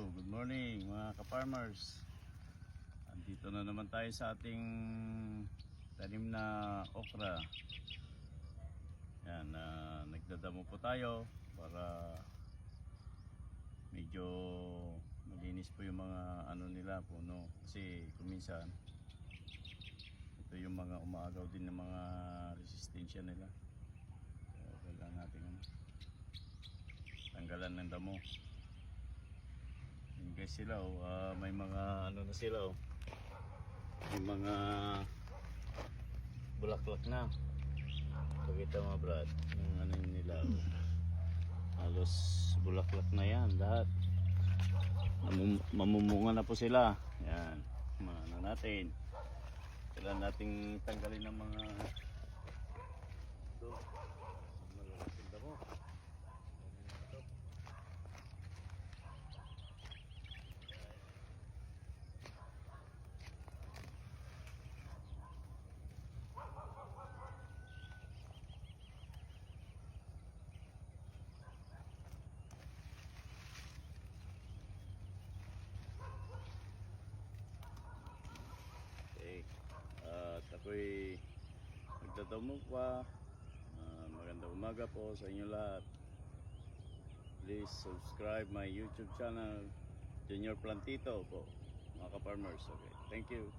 Hello, good morning mga ka-farmers. Andito na naman tayo sa ating tanim na okra. Yan, nagdadamo po tayo para medyo malinis po yung mga ano nila, puno. Kasi kuminsan ito yung mga umaagaw din ng mga resistensya nila. So, kailangan natin tanggalan ng damo. Yun guys sila, may mga ano na sila, may mga bulaklak na. Pakita mo Brad, yung ano nila, halos bulaklak na yan lahat. Mamumunga na po sila. Yan, ano natin, kailangan nating tanggalin ng mga ito, malalaking damo. Okay. At ako'y magdadamo pa. Magandang umaga po sa inyo lahat. Please subscribe my YouTube channel, Junior Plantito po, mga ka-farmers. Okay, thank you.